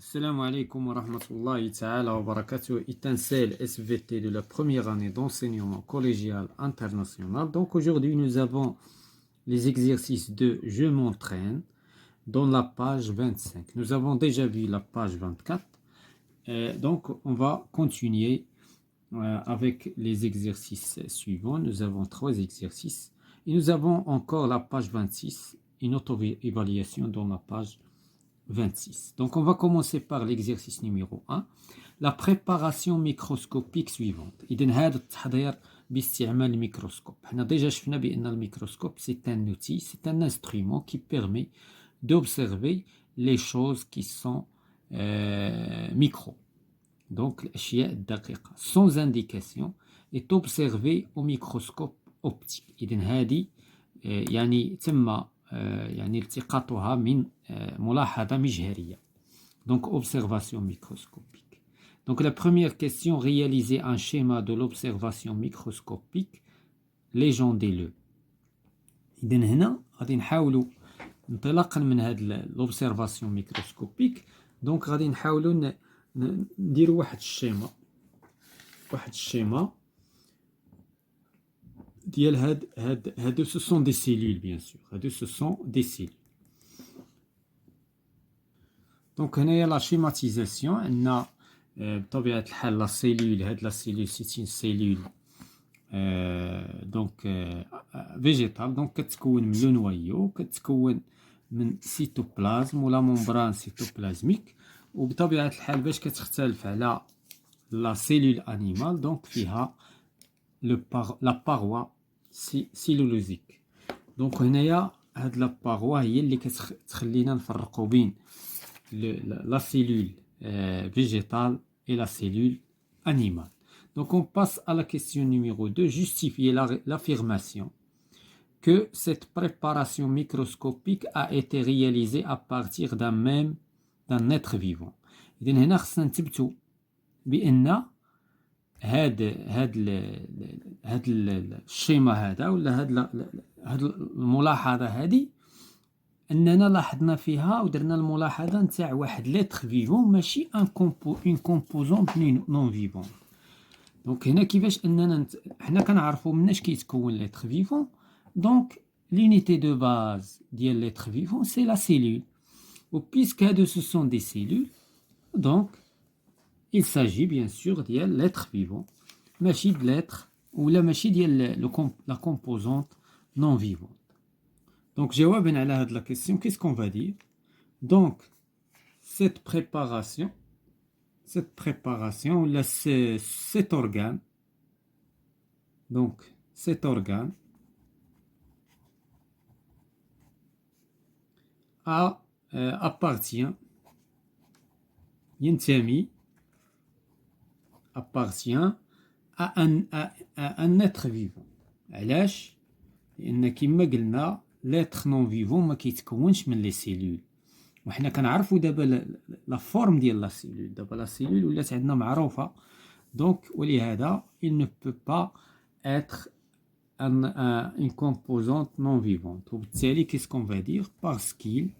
Assalamu alaikum wa rahmatullahi ta'ala wa barakatuh. Étincelle SVT de la première année d'enseignement collégial international. Donc aujourd'hui nous avons les exercices de Je m'entraîne dans la page 25. Nous avons déjà vu la page 24. Donc on va continuer avec les exercices suivants. Nous avons 3 exercices. Et nous avons encore la page 26, une auto-évaluation dans la page 26. Donc on va commencer par l'exercice numéro 1, la préparation microscopique suivante. إذن هذا التحضير باستعمال الميكروسكوب. احنا déjà شفنا بأن الميكروسcope c'est un outil, c'est un instrument qui permet d'observer les choses qui sont micro. Donc الأشياء الدقيقة sans indication est observé au microscope optique. إذن هذه يعني تم يعني التقاطها من ملاحظة مجهرية. Donc observation microscopique. Donc la première question, réaliser un schéma de l'observation microscopique. Légendez-le. إذن هنا غادي نحاولوا انطلاقا من هذه l'observation microscopique. Donc غادي نحاولوا نديروا واحد الشيما ديال هادو ce sont des cellules bien sûr. هادو ce sont des cellules. Donc هنايا لا شيماتيزاسيون عندنا بطبيعة الحال لا سيلول. هاد لا سيلول سي اون سيلول دونك فيجيتال. دونك كتكون من لو نوايو، كتكون من سيتوبلازم ولا ممبران سيتوبلازميك. وبطبيعة الحال باش كتختلف على لا سيلول انيمال دونك فيها لا باغوا سيلولوزيك. دونك هنايا هاد لا باغوا هي اللي كتخلينا نفرقوا بين la cellule végétale et la cellule animale. Donc on passe à la question numéro 2, justifier l'affirmation que cette préparation microscopique a été réalisée à partir d'un être vivant. إذن هنا خصنا نثبتوا بأن هاد الشيما هذا ولا هاد الملاحظة هذه اننا لاحظنا فيها ودرنا الملاحظه نتاع واحد لتر فيفون ماشي اون كومبوزونت نون فيفون. دونك هنا كيفاش اننا حنا كنعرفوا مناش كيتكون لتر فيفون. دونك لونيتي دو باز ديال لتر فيفون سي لا سيلول. و بيسك هادو سو سون دي سيلول دونك il s'agit bien sûr ديال لتر فيفون ماشي د لتر ولا ماشي ديال لا كومبوزونت نون فيفون. Donc, جوابا على هاد la question, qu'est-ce qu'on va dire? Donc, cette préparation, là, cet organe, donc, cet organe appartient, ينتمي, appartient à un être vivant. علاش؟ لأن كما قلنا لتر نون فيفون ما كيتكونش من لي سيلول. وحنا كنعرفوا دابا لا فورم ديال لا سيلول. دابا لا سيلول ولات عندنا معروفه. دونك ولهذا il ne peut pas être une composante non vivante. وبالتالي qu'est-ce qu'on va dire? Parce qu'il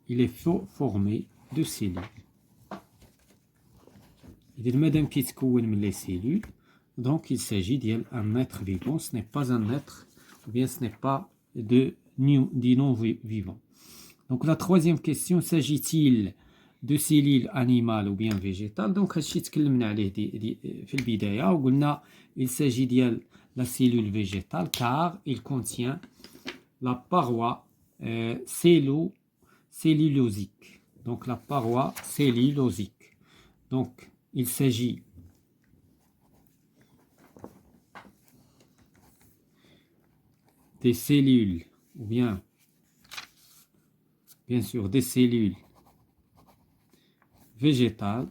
est formé de cellules. إذا مادام كيتكون من لي سيلول donc il s'agit d'un être vivant, ce n'est pas un être, ou bien ce n'est pas du non-vivant. Donc la troisième question, s'agit-il de cellules animales ou bien végétales? Donc هادشي تكلمنا عليه في البداية وقلنا il s'agit de la cellule végétale car il contient la paroi cellulosique. Donc la paroi cellulosique. Donc il s'agit des cellules, ou bien sûr des cellules végétales,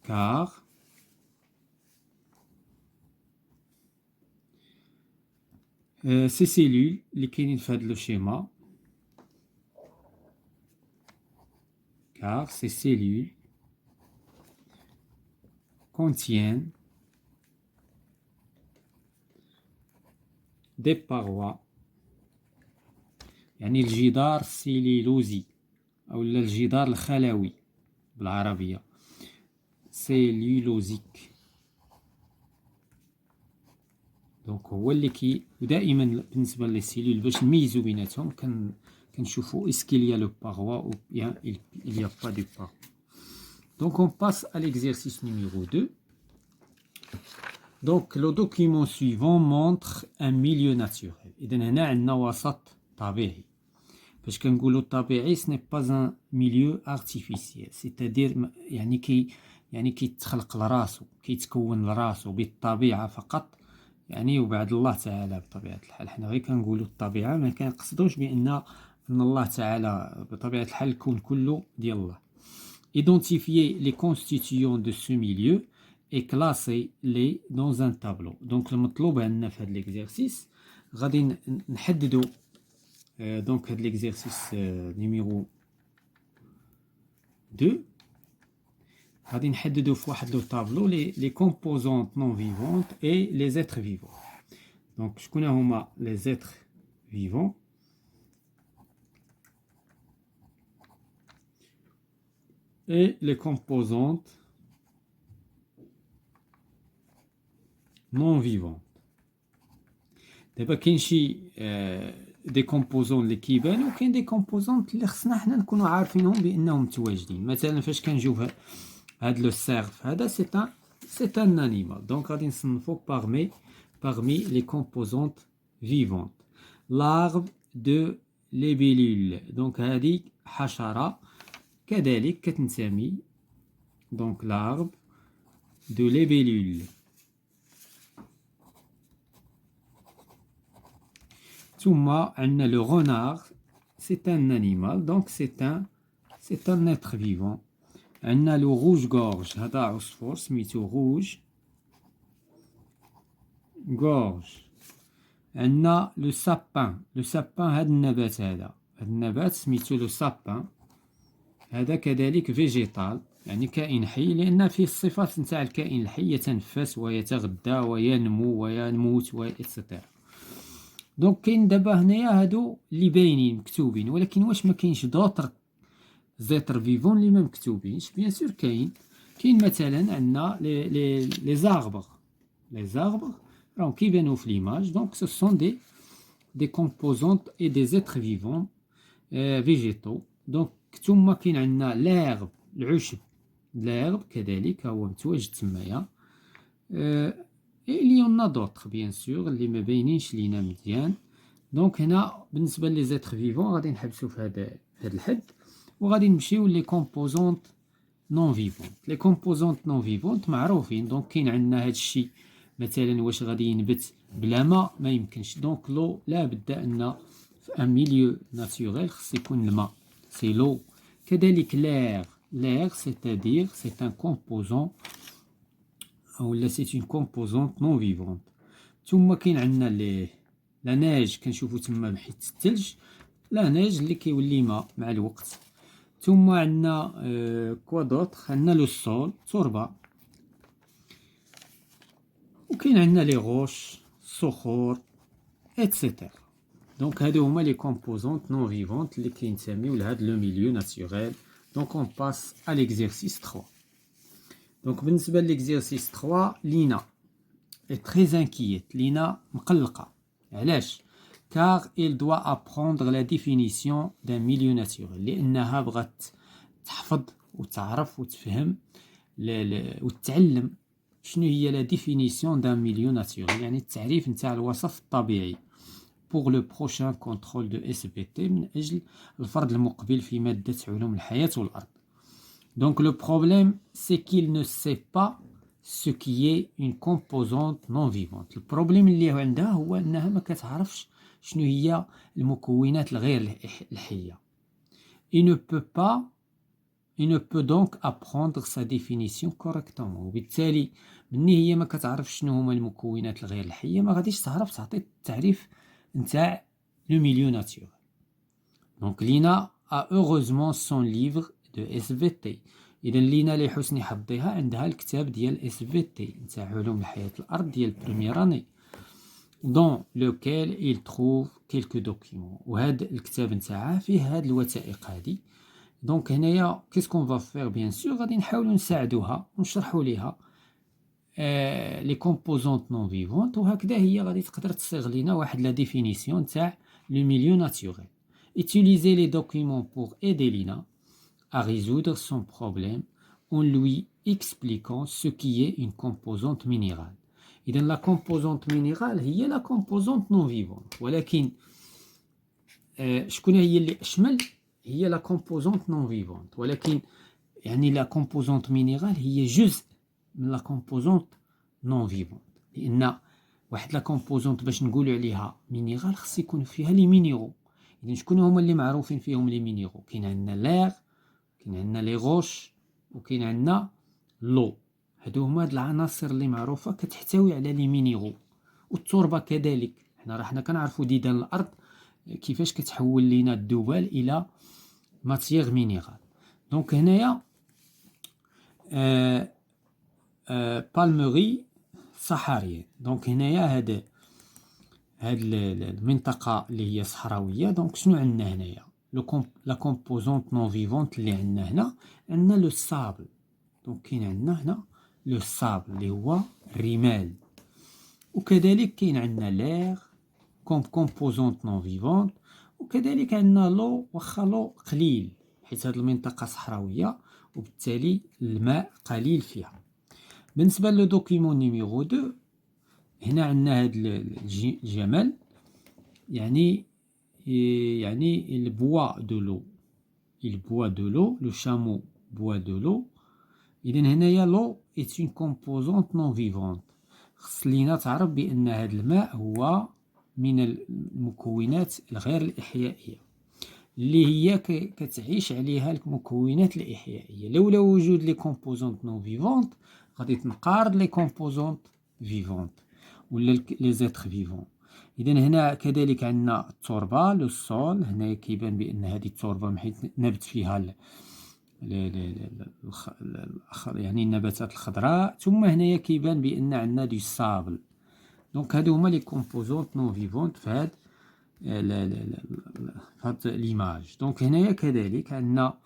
car ces cellules, les كاينين في هذا le schéma, car ces cellules contiennent des parois يعني الجدار السيلولوزي أو الجدار الخلوي بالعربية سيلولوزيك. دونك هو اللي ودائما بالنسبة للسيلول باش نميزو بيناتهم كنشوفو اسكيل يا لو باغوا ou bien il y a pas de parois. Donc on passe à l'exercice numéro 2. Donc le document suivant montre un milieu naturel. إذا هنا عندنا وسط طبيعي. باش كنقولوا الطبيعي ce n'est pas un milieu artificiel. C'est-à-dire يعني كيتخلق لراسو كيتكون لراسو بالطبيعة فقط يعني وبعد الله تعالى بطبيعة الحال. حنا غير كنقولوا الطبيعة ما كنقصدوش بأن الله تعالى بطبيعة الحال الكون كله ديال الله. Identifier les constituants de ce milieu et classer-les dans un tableau. Donc المطلوب عندنا في هذا l'exercice غادي نحددوا donc هذا l'exercice numéro 2 غادي نحددوا في واحد لو طابلو les composantes non vivantes et les êtres vivants. Donc شكون هما les êtres vivants et les composantes non vivantes. دابا كاين شي دي كومبوزون اللي كيبانوا وكاين دي كومبوزونط اللي خصنا حنا نكونوا عارفينهم بانهم متواجدين. مثلا فاش كنجيو هاد لو سيرف هذا c'est un animal. Donc غادي نصنفو parmi les composantes vivantes. L'arbre de libellule. Donc هذه حشرة كذلك كتنتمي donc l'arbre de libellule. ثم عندنا le renard, c'est un animal, donc c'est un être vivant. عندنا le rouge-gorge, هذا عصفور سميتو rouge-gorge. عندنا le sapin, هذا النبات هذا النبات سميتو le sapin. هذا كذلك فيجيتال يعني كائن حي لأن فيه الصفات نتاع الكائن الحي يتنفس ويتغذى وينمو ويموت إتسترا. دونك كاين دابا هنايا هادو اللي باينين مكتوبين ولكن واش ما كاينش دوطر زيتر فيفون اللي ما مكتوبينش؟ بيان سور كاين مثلا عندنا لي زاربر راهم كيبانو في ليماج. دونك سو سون دي كومبوزونت اي دي زيتر فيفون فيجيتو. دونك ثم كاين عندنا ليرب العشب ليرب كذلك هو متواجد تمايا. il y en a d'autres bien sûr اللي ما باينينش لينا مزيان. دونك هنا بالنسبه لي زيتر فيفون غادي نحبسوا في هذا الحد وغادي نمشيو لي كومبوزونط نون فيفونت. لي كومبوزونط نون فيفونت معروفين. دونك كاين عندنا هذا الشيء مثلا واش غادي ينبت بلا ما يمكنش. دونك لو لا بد ان في ان ميليو ناتوريل خص يكون الماء سي لو. كذلك l'air c'est-à-dire c'est un composant ou là c'est une composante non vivante. ثم كاين عندنا لا نيج كنشوفو تما بحيث الثلج لا نيج اللي كيولي ماء مع الوقت. ثم عندنا كوا دوطخ عندنا لو سول تربه وكاين عندنا لي غوش الصخور اتسيتيرا. دونك هادو هما لي كومبوزونت نون فيفونت اللي كينتميو لهاد لو ميليو ناتوريل. دونك اون باس ا ليكزيرسيس 3. دونك بالنسبه ليكزيرسيس 3 لينا est très inquiète. لينا مقلقه. علاش؟ car il doit apprendre la définition d'un milieu naturel. لانها بغات تحفظ وتعرف وتفهم وتتعلم شنو هي لا définition d'un milieu naturel يعني التعريف نتاع الوصف الطبيعي. pour le prochain contrôle de SVT من أجل الفرض المقبل في مادة علوم الحياة والأرض. Donc le problème c'est qu'il ne sait pas ce qui est une composante non vivante. البروبليم اللي عندها هو أنها ما كتعرفش شنو هي المكونات الغير الحية. Il ne peut donc apprendre sa définition correctement. وبالتالي مني هي ما كتعرفش شنو هما المكونات الغير الحية ما غاديش تعرف تعطي التعريف نتاع لو ميليو ناتوريل. دونك لينا a heureusement son livre de SVT. إذا لينا لحسن حظها عندها الكتاب ديال SVT نتاع علوم الحياة الأرض ديال بريمير اني. dans lequel il trouve quelques documents. وهذا الكتاب نتاعه فيه هاد الوثائق هادي. دونك هنايا qu'est-ce qu'on va faire bien sûr غادي نحاولوا نساعدوها ونشرحوا ليها لي كومبوزونت نون فيفونت، وهكذا هي غادي تقدر تصيغ لينا واحد لا ديفينيسيون تاع لو ميليو ناتوريل. Utiliser les documents pour aider Lina à résoudre son problème en lui expliquant ce qui est une composante minérale. إذن la composante minérale هي la composante non vivante، ولكن شكون هي اللي أشمل؟ هي la composante non vivante، ولكن يعني la composante minérale هي جزء من la composante non vivante، لأن واحد la composante باش نقولوا عليها مينيرال خص يكون فيها لي مينيرو. إذن شكون هما اللي معروفين فيهم لي مينيرو؟ كاين عندنا ليغ، كاين عندنا لي غوش، وكاين عندنا لو. هادو هما هاد العناصر اللي معروفة كتحتوي على لي مينيرو. والتربة كذلك، حنا كنعرفوا ديدان الأرض كيفاش كتحول لينا الذبال إلى ماتيير مينيرال. دونك هنايا بالمري صحارية. دونك هنايا هاد المنطقة اللي هي صحراوية. دونك شنو عندنا هنايا؟ لا كومبوزونت نون فيفونت اللي عندنا هنا، عندنا لو سابل. دونك كاين عندنا هنا لو سابل اللي هو الرمال، وكذلك كاين عندنا لير كوم كومبوزونت نون فيفونت، وكذلك عندنا لو، واخا لو قليل حيت هاد المنطقة صحراوية وبالتالي الماء قليل فيها. بالنسبة لو دوكيمون نيميرو 2، هنا عندنا هاد الجمل، يعني il boit de l'eau. Il boit de l'eau. Le chameau boit de l'eau. إذن هنايا l'eau est une composante non vivante. خص لينا تعرف بأن هذا الماء هو من المكونات الغير الإحيائية اللي هي كتعيش عليها المكونات الإحيائية. لولا وجود لي كومبوزونت نون فيفونت غادي تنقارض لي كومبوزونت فيفونت ولا لي زيتر فيفون. إذن هنا كذلك عندنا التربة لو سول. هنا كيبان بأن هذه التربة من حيث نبت فيها يعني النباتات الخضراء، ثم هنايا كيبان بأن عندنا دي سابل. دونك هادو هما لي كومبوزونت نون فيفونت في هاد ليماج. دونك هنايا كذلك عندنا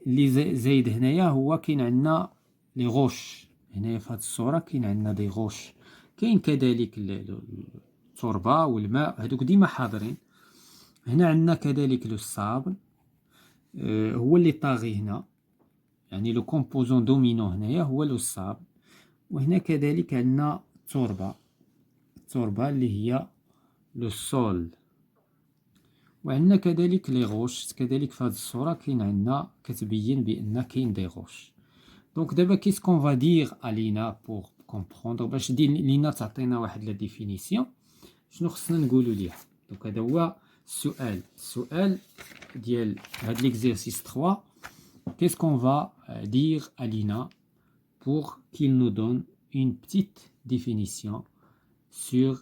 اللي زايد هنايا هو كاين عندنا لي غوش. هنايا في هاد الصورة كاين عندنا دي غوش، كاين كذلك التربة والماء، هادوك ديما حاضرين. هنا عندنا كذلك لو سابل هو اللي طاغي هنا، يعني لو كومبوزون دومينون هنايا هو لو سابل. وهنا كذلك عندنا التربة اللي هي لو سول، وعندنا كذلك لي غوش. كذلك في هذه الصورة كاين عندنا كتبين بأن كاين دي غوش. دونك دابا كيس كون فا دير علينا بور كومبروندر، باش لينا تعطينا واحد لا ديفينيسيون شنو خصنا نقولوا ليها. دونك هذا هو السؤال ديال هاد ليكزيرسيس 3. Qu'est-ce qu'on va dire à Lina pour qu'il nous donne une petite définition sur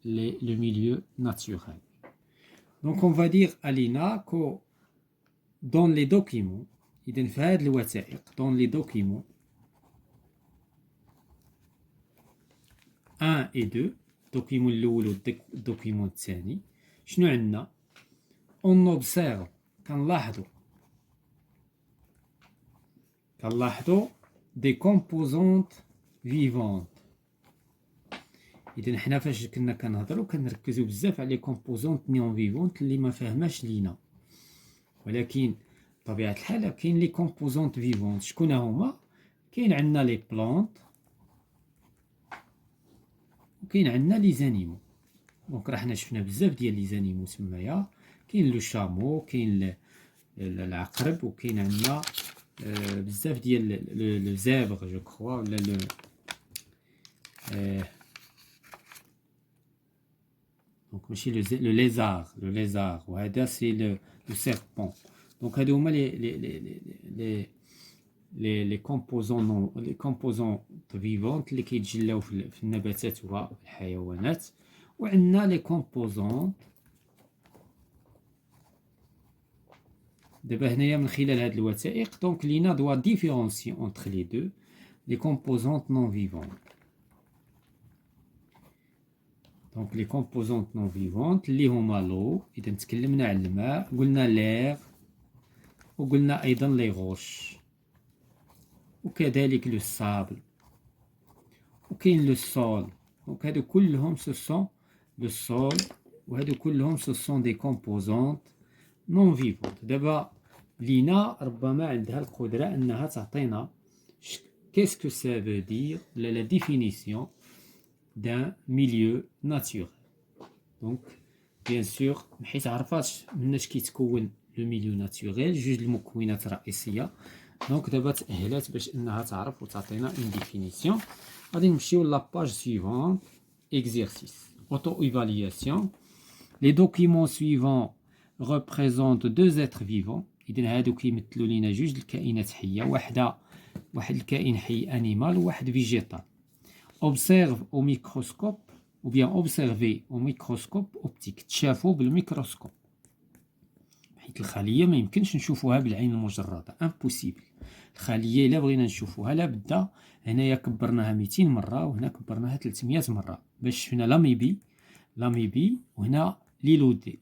le milieu naturel. Donc on va dire à Lina que dans les documents, إذن في هاد الوثائق dans les documents 1 et 2، الدوكيمون الأول والدوكيمون الثاني، شنو عندنا؟ on observe، كنلاحظوا دي كومبوزونت فيفونت. إذن حنا فاش كنا كنهضروا كنركزوا بزاف على لي كومبوزونت نون فيفونت اللي ما فاهماش لينا، ولكن بطبيعة الحال كاين لي كومبوزونت فيفونت. شكون هما؟ كاين عندنا لي بلانت وكاين عندنا لي زانيمو. دونك راه حنا شفنا بزاف ديال لي زانيمو تمايا، كاين لو شامو، كاين العقرب، وكاين عندنا بزاف ديال لو زابغ جو كخوا ولا لو دونك ماشي لو ليزار وهذا سي لو سيربون. دونك هادو هما لي كومبوزون فيفونت اللي كيتجلاو في النباتات والحيوانات. وعندنا لي كومبوزون دابا هنايا من خلال هاد الوثائق. دونك لينا دوا ديفيرونسي اونتر لي دو لي كومبوزونت نون فيفونت. Donc les composantes non vivantes اللي هما l'eau إذا تكلمنا على الماء قلنا l'air وقلنا أيضا les roches وكذلك le sable وكاين le sol. Donc هادو كلهم ce sont le sol وهادو كلهم ce sont des composantes non vivantes. دابا لينا ربما عندها القدرة أنها تعطينا qu'est-ce que ça veut dire la définition d'un milieu naturel. Donc bien sûr حيت عرفات مناش كيتكون لو ميليو ناتوريل جوج المكونات الرئيسيه. دونك دابا تأهلات باش انها تعرف وتعطينا اون ديفينيسيون. غادي نمشيو لا باج سويفونت exercice auto-évaluation. Les documents suivants représentent deux êtres vivants. إذن هادو كيمثلوا لينا جوج الكائنات حية، واحد الكائن حي انيمال وواحد فيجيتال. Observe au microscope ou bien observer au microscope optique. تشافوا بالميكروسكوب. حيت الخلية ما يمكنش نشوفوها بالعين المجردة، امبوسيبل. الخلية إلا بغينا نشوفوها لابد هنايا كبرناها 200 مرة وهنا كبرناها 300 مرة باش شفنا لاميبي وهنا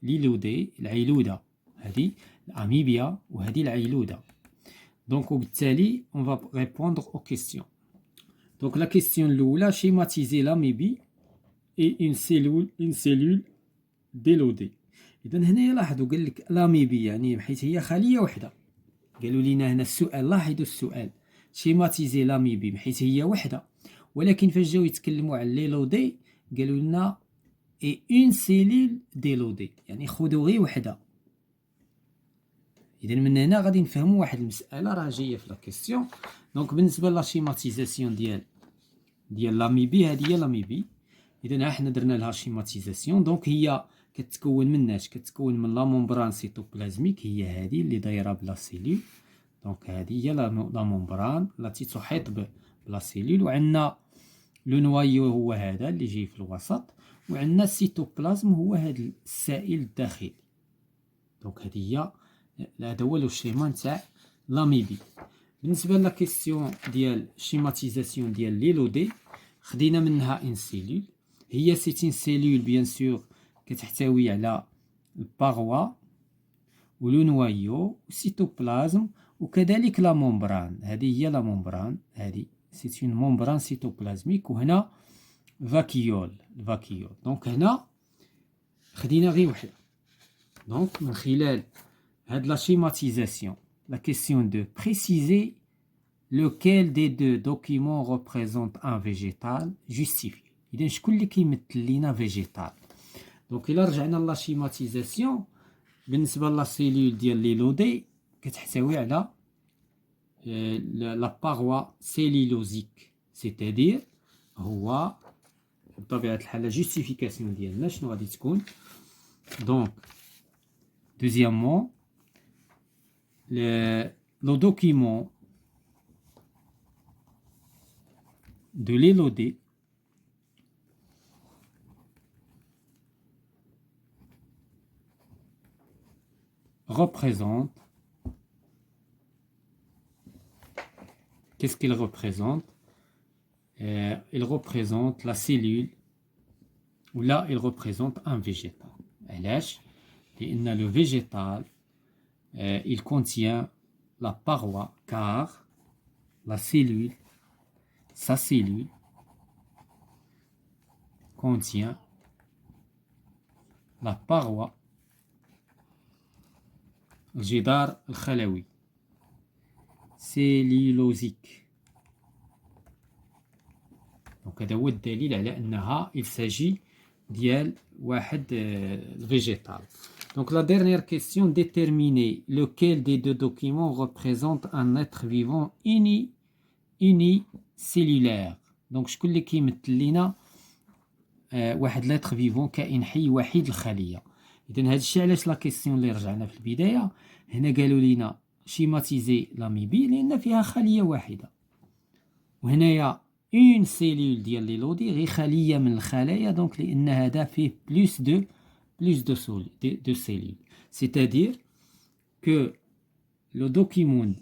ليلودي العيلودة، هذه الأميبيا وهذه العيلودة. دونك وبالتالي on va répondre aux questions. Donc la question الأولى schématiser l'amébie et une cellule délodée. إذا هنايا لاحظوا قال لك لاميبي يعني حيت هي خلية وحدة. قالوا لنا هنا السؤال، لاحظوا السؤال شيماتيزي لاميبي بحيث هي وحده، ولكن فاش جاو يتكلموا على ليلودي قالوا لنا اي اون سيلول ديلودي يعني خذوا غير وحده. اذا من هنا غادي نفهموا واحد المساله راه جايه في لا كيسيون. دونك بالنسبه لا شيماتيزاسيون ديال لاميبي، هذه هي لاميبي. اذا حنا درنا لها شيماتيزاسيون. دونك هي كتكون مناش؟ كتكون من لا ممبران سيتوبلازميك، هي هذه اللي دايره بلا سيلول. دونك هذه هي لا ممبران التي تحيط بلا سيلول، وعندنا لو نوايو هو هذا اللي جاي في الوسط، وعندنا السيتوبلازم هو هذا السائل الداخلي. دونك هذه هذا هو لو شيما نتاع لاميبي. بالنسبه لا كيسيون ديال شيماتيزاسيون ديال ليلودي خدينا منها ان سيلول، هي سيتين سيلول بيان سور كتحتوي على الباغوا ولو نوايو والسيتوبلازم وكذلك لا ممبران. هذه هي لا ممبران، هذه سي اون ممبران سيتوبلازميك، وهنا الفاكيول. دونك هنا خدينا غير وحده. دونك من خلال هاد لا شيماتيزاسيون لا كيسيون دو بريسيزي lequel des deux documents représente un végétal justifie. إذا شكون اللي كيمثل لينا فيجيتال؟ دونك إلا رجعنا لا شيماتيزاسيون بالنسبة لا سيلول ديال ليلودي كتحتوي على لا باغوا سيلولوزيك، سيتادير هو بطبيعة الحال لا جوستيفيكاسيون ديالنا شنو غادي تكون؟ دونك دوزيامون لو دوكيمون de l'élodée représente, qu'est-ce qu'il représente? Il représente la cellule, ou là il représente un végétal. علاش؟ لأن le végétal il contient la paroi, car la cellule, sa cellule contient la paroi الجدار الخلوي سيلولوزيك. دونك هذا هو الدليل على أنها il s'agit ديال واحد الفيجيتال. Donc la dernière question, déterminer lequel des deux documents représente un être vivant unicellulaire. Donc شكون اللي كيمثل لينا واحد لاتر فيفون كائن حي وحيد الخليه. اذا هذا الشيء علاش لا كيسيون اللي رجعنا في البدايه هنا قالوا لينا شيماتيزي لاميبي لان فيها خليه واحده، وهنايا اون سيلول ديال ليلودي غير خليه من الخلايا. دونك لان هذا فيه بلوس دو cellules. C'est-à-dire que le document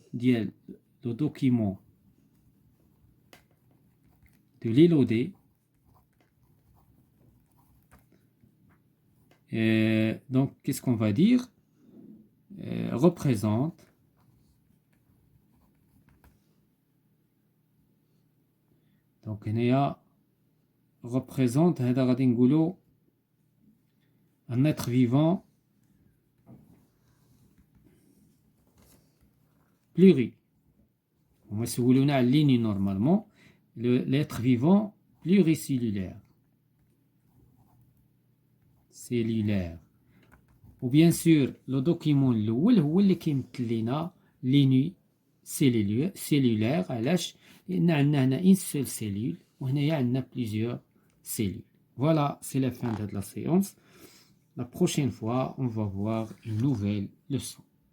de l'élodée Donc, qu'est-ce qu'on va dire? Représente donc هنايا représente هذا غادي نقولوا un être vivant pluri. هما سولونا على الليني نورمالمون l'être vivant pluricellulaire cellulaire. و bien sûr لو دوكيمون الاول هو اللي كيمثل لينا ليني cellulaire. علاش؟ لان عندنا هنا une seule cellule وهنايا عندنا plusieurs cellules. Voilà, c'est la fin de la séance. La prochaine fois, on va voir une nouvelle leçon.